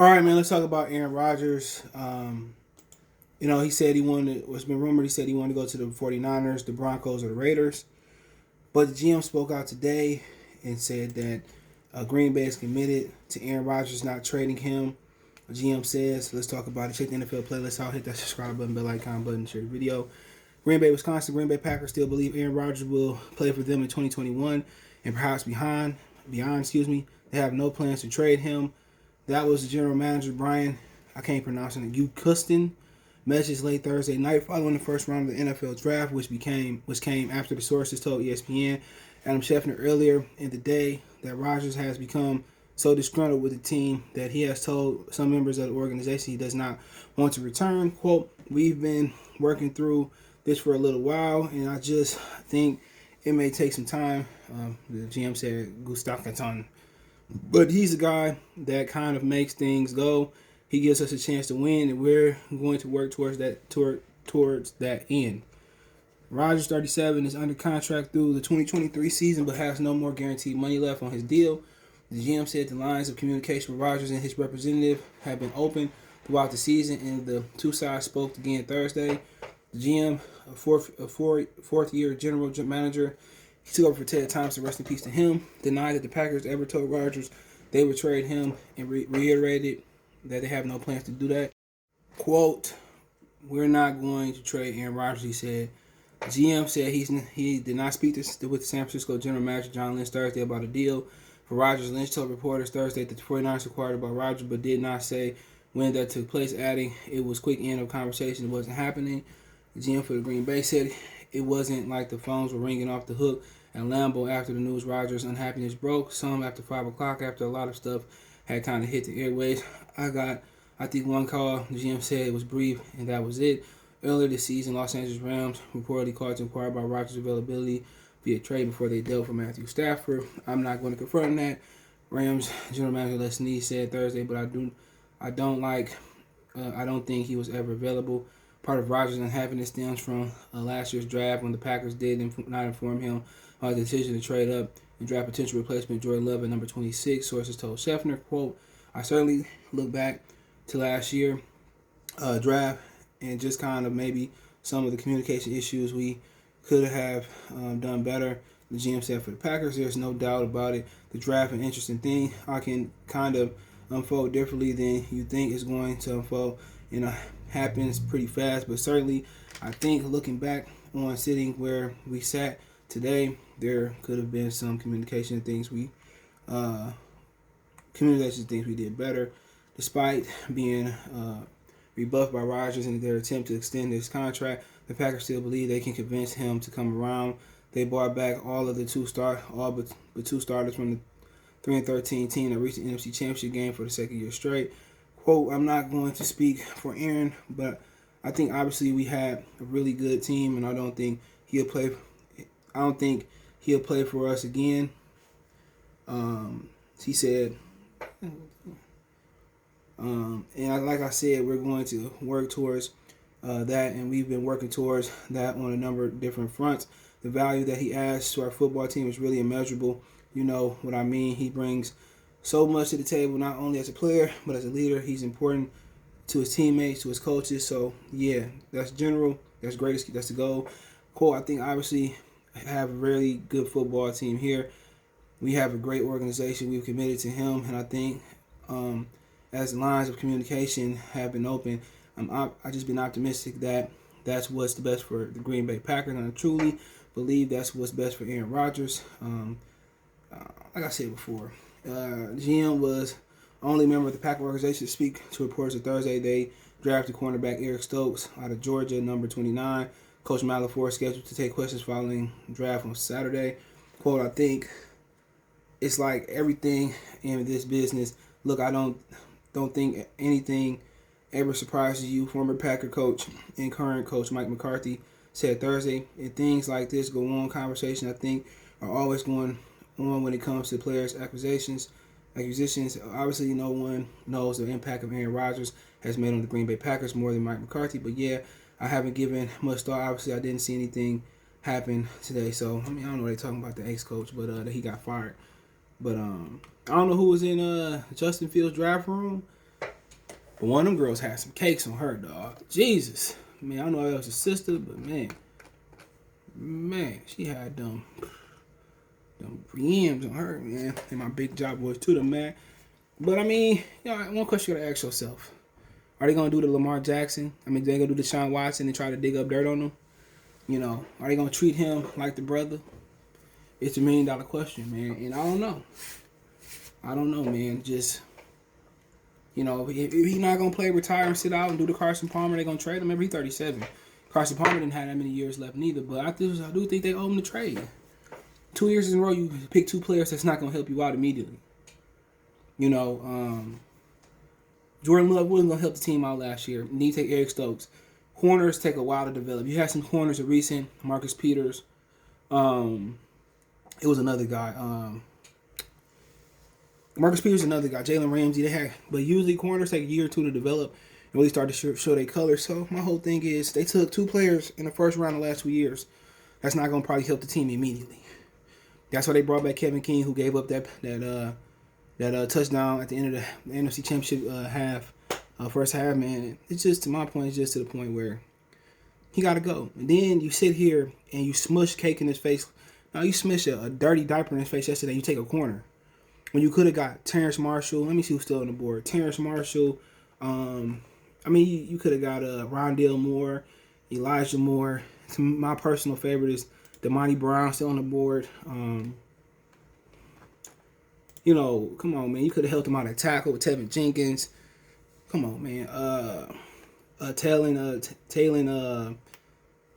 All right, man. Let's talk about Aaron Rodgers. He said he wanted. What's been rumored? He said he wanted to go to the 49ers, the Broncos, or the Raiders. But the GM spoke out today and said that Green Bay is committed to Aaron Rodgers not trading him. The GM says, let's talk about it. Check the NFL playlist out. Hit that subscribe button, bell icon button, share the video. Green Bay, Wisconsin. Green Bay Packers still believe Aaron Rodgers will play for them in 2021 and perhaps beyond. They have no plans to trade him. That was the general manager, Brian, I can't pronounce it, Custon, message late Thursday night following the first round of the NFL draft, which came after the sources told ESPN Adam Schefter earlier in the day that Rodgers has become so disgruntled with the team that he has told some members of the organization he does not want to return. Quote, we've been working through this for a little while, and I just think it may take some time. The GM said Gustafsson. But he's a guy that kind of makes things go. He gives us a chance to win, and we're going to work towards that end. Rodgers, 37, is under contract through the 2023 season, but has no more guaranteed money left on his deal. The GM said the lines of communication with Rodgers and his representative have been open throughout the season, and the two sides spoke again Thursday. The GM, a fourth-year general manager, he took over for Ted Thompson, rest in peace to him, denied that the Packers ever told Rodgers they would trade him and reiterated that they have no plans to do that. Quote, we're not going to trade Aaron Rodgers, he said. GM said he did not speak with San Francisco general manager John Lynch Thursday about a deal for Rodgers. Lynch told reporters Thursday that the 49ers inquired about Rodgers but did not say when that took place, adding it was quick end of conversation, it wasn't happening. The GM for the Green Bay said it wasn't like the phones were ringing off the hook at Lambeau after the news Rodgers' unhappiness broke, some after 5 o'clock after a lot of stuff had kind of hit the airwaves. I think one call, the GM said it was brief, and that was it. Earlier this season, Los Angeles Rams reportedly called to inquire about Rodgers' availability via trade before they dealt for Matthew Stafford. I'm not going to confirm that. Rams general manager Les Snead said Thursday, but I don't think he was ever available. Part of Rodgers' unhappiness stems from last year's draft when the Packers did not inform him of the decision to trade up and draft potential replacement Jordan Love at number 26. Sources told Schefter, quote, I certainly look back to last year draft and just kind of maybe some of the communication issues we could have done better. The GM said for the Packers, there's no doubt about it. The draft an interesting thing. I can kind of unfold differently than you think it's going to unfold. Happens pretty fast, but certainly I think looking back on sitting where we sat today, there could have been some communication things we did better, despite being rebuffed by Rodgers in their attempt to extend his contract. The Packers still believe they can convince him to come around. They brought back all but two starters from the 3-13 team that reached the NFC Championship game for the second year straight. Quote, I'm not going to speak for Aaron, but I think obviously we had a really good team, and I don't think he'll play for us again. He said, and like I said, we're going to work towards that, and we've been working towards that on a number of different fronts. The value that he adds to our football team is really immeasurable. You know what I mean? He brings so much to the table, not only as a player, but as a leader. He's important to his teammates, to his coaches. So, yeah, that's general. That's great. That's the goal. Cool. I think, obviously, have a really good football team here. We have a great organization. We've committed to him. And I think as lines of communication have been open, I've just been optimistic that that's what's the best for the Green Bay Packers. And I truly believe that's what's best for Aaron Rodgers. Like I said before, GM was only member of the Packer organization to speak to reporters on Thursday. They drafted cornerback Eric Stokes out of Georgia, number 29. Coach Malafort is scheduled to take questions following draft on Saturday. Quote, I think it's like everything in this business. Look, I don't think anything ever surprises you. Former Packer coach and current coach Mike McCarthy said Thursday, and things like this go on. Conversation, I think, are always going on when it comes to players' acquisitions. Obviously, no one knows the impact of Aaron Rodgers has made on the Green Bay Packers more than Mike McCarthy. But yeah, I haven't given much thought. Obviously, I didn't see anything happen today. So, I mean, I don't know what they're talking about the ex-coach, but that he got fired. But I don't know who was in Justin Fields' draft room. But one of them girls had some cakes on her, dog. Jesus. Man, I don't know if that was her sister, but man, she had them yams on her, man. And my big job boys too, the man. But I mean, one question you gotta ask yourself. Are they gonna do the Lamar Jackson? I mean, they gonna do the Deshaun Watson and try to dig up dirt on him? Are they gonna treat him like the brother? It's $1 million question, man. And I don't know, man. Just, if he's not gonna play, retire and sit out and do the Carson Palmer, they're gonna trade him. Remember, he's 37. Carson Palmer didn't have that many years left neither, but I do think they owe him the trade. 2 years in a row, you pick 2 players that's not gonna help you out immediately. Jordan Love wasn't going to help the team out last year. You need to take Eric Stokes. Corners take a while to develop. You had some corners of recent. Marcus Peters. It was another guy. Marcus Peters, another guy. Jalen Ramsey. But usually corners take a year or 2 to develop and really start to show their colors. So my whole thing is they took 2 players in the first round the last 2 years. That's not going to probably help the team immediately. That's why they brought back Kevin King, who gave up that touchdown at the end of the NFC Championship first half, man. It's just, to my point, it's just to the point where he got to go. And then you sit here and you smush cake in his face. Now, you smush a dirty diaper in his face yesterday. You take a corner. When you could have got Terrence Marshall. Let me see who's still on the board. Terrence Marshall. You could have got Rondale Moore, Elijah Moore. My personal favorite is Demonte Brown still on the board. Come on, man. You could have helped him out at tackle with Tevin Jenkins. Come on, man. Taylon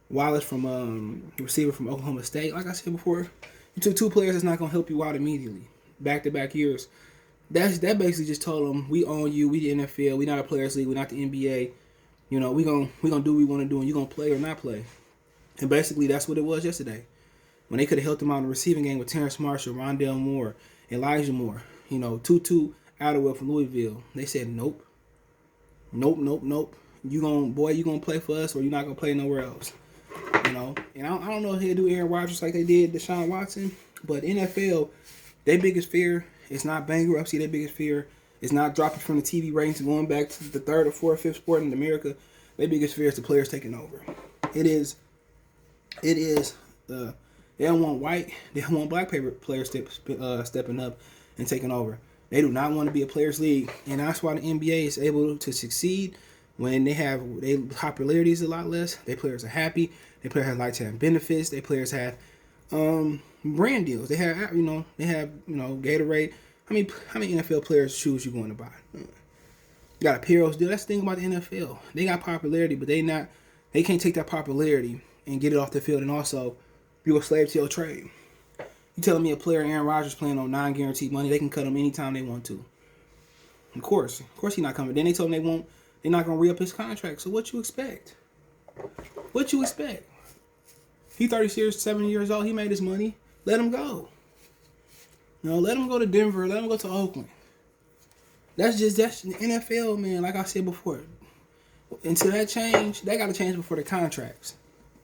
Wallace from receiver from Oklahoma State. Like I said before, you took 2 players that's not gonna help you out immediately. Back-to-back years. That basically just told them, we own you. We the NFL. We not a players league. We not the NBA. We gonna do what we want to do, and you gonna play or not play. And basically, that's what it was yesterday. When they could have helped him out in the receiving game with Terrence Marshall, Rondale Moore, Elijah Moore, Tutu Atwell from Louisville. They said nope. You gonna play for us, or you're not gonna play nowhere else. And I don't know if they'll do Aaron Rodgers like they did Deshaun Watson, but NFL, their biggest fear is not bankruptcy. Their biggest fear is not dropping from the TV ratings and going back to the 3rd or 4th, 5th sport in America. Their biggest fear is the players taking over. It is. They don't want white. They don't want black players stepping up and taking over. They do not want to be a players' league, and that's why the NBA is able to succeed when their popularity is a lot less. Their players are happy. Their players have lifetime benefits. Their players have brand deals. They have Gatorade. How many NFL players shoes you going to buy? You got a Piero's deal. That's the thing about the NFL. They got popularity, but they can't take that popularity and get it off the field, and also you're a slave to your trade. You telling me a player, Aaron Rodgers, playing on non-guaranteed money, they can cut him anytime they want to. Of course he's not coming. Then they told him they're not going to re-up his contract. So what you expect? He 37 years old. He made his money. Let him go. Let him go to Denver. Let him go to Oakland. That's the NFL, man. Like I said before. Until that change, they got to change before the contracts.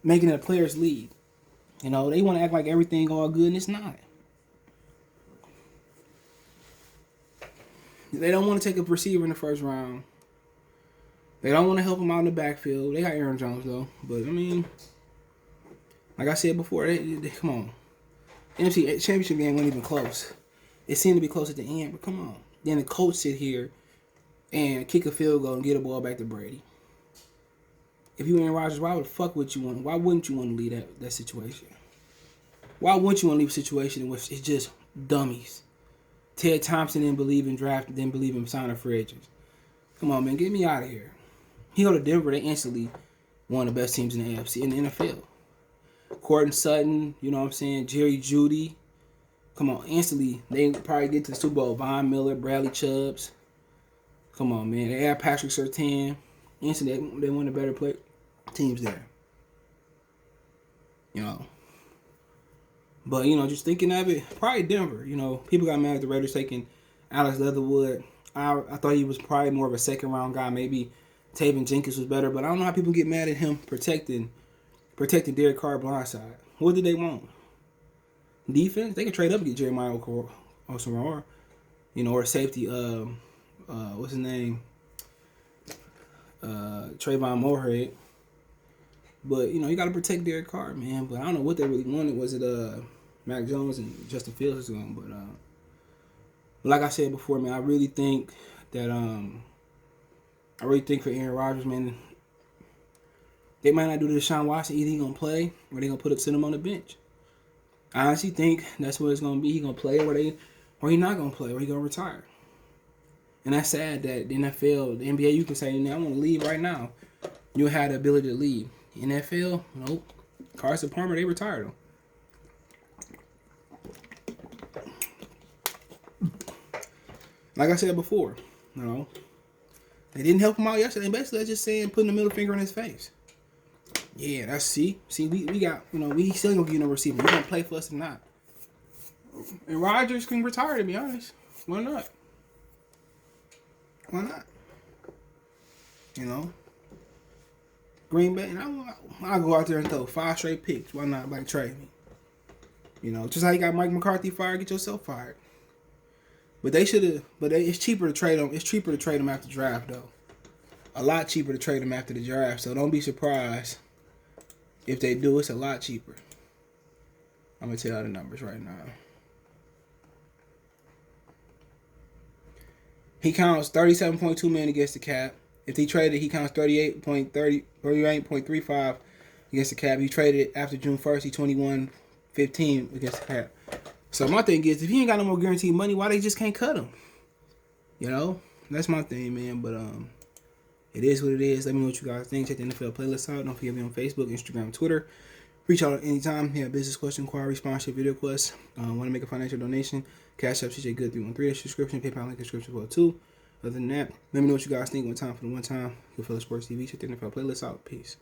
Making it a players' league. They want to act like everything all good, and it's not. They don't want to take a receiver in the first round. They don't want to help him out in the backfield. They got Aaron Jones, though. But, like I said before, they come on. The NFC Championship game wasn't even close. It seemed to be close at the end, but come on. Then the coach sit here and kick a field goal and get a ball back to Brady. If you Aaron Rodgers, why wouldn't you want to leave that situation? Why wouldn't you want to leave a situation in which it's just dummies? Ted Thompson didn't believe in draft, didn't believe in signing free agents. Come on, man, get me out of here. He go to Denver, they instantly one of the best teams in the AFC, in the NFL. Courtland Sutton, Jerry Jeudy. Come on, instantly, they probably get to the Super Bowl. Von Miller, Bradley Chubbs. Come on, man. They have Patrick Surtain. Instantly, they one of the better teams there. But, just thinking of it, probably Denver. People got mad at the Raiders taking Alex Leatherwood. I thought he was probably more of a second-round guy. Maybe Tavon Jenkins was better. But I don't know how people get mad at him protecting Derek Carr blindside. What did they want? Defense? They could trade up and get Jeremiah Owusu-Koramoah. Or safety, what's his name? Trayvon Moorhead. But, you got to protect Derek Carr, man. But I don't know what they really wanted. Was it Mac Jones and Justin Fields or something? But like I said before, man, I really think that for Aaron Rodgers, man, they might not do the Deshaun Watson. Either he gonna play or they gonna send him on the bench. I honestly think that's what it's gonna be. He gonna play or he not gonna play, or he gonna retire. And that's sad that the NFL, the NBA, you can say, I want to leave right now. You have the ability to leave. NFL, nope. Carson Palmer, they retired him. Like I said before, they didn't help him out yesterday. Basically, they're just saying, putting the middle finger in his face. Yeah, that's we got, we still gonna give you no receiver. You gonna play for us or not? And Rodgers can retire, to be honest. Why not? Why not? Green Bay, and I'll go out there and throw 5 straight picks. Why not? Like, trade me. Just how you got Mike McCarthy fired, get yourself fired. But it's cheaper to trade them. It's cheaper to trade them after the draft, though. A lot cheaper to trade them after the draft. So don't be surprised if they do. It's a lot cheaper. I'm gonna tell you the numbers right now. He counts $37.2 million against the cap. If he traded, he counts 38.35 against the cap. He traded after June 1st. He 21.15 against the cap. So my thing is, if he ain't got no more guaranteed money, why they just can't cut him? That's my thing, man. But it is what it is. Let me know what you guys think. Check the NFL playlist out. Don't forget me on Facebook, Instagram, Twitter. Reach out anytime. Yeah, business question, inquiry, sponsorship, video request. Want to make a financial donation? Cash App, CJ Good 313. Subscription, PayPal link, description as well too. Other than that, let me know what you guys think. One time for the one time. You'll feel the Sports TV. Check the NFL playlist out. Peace.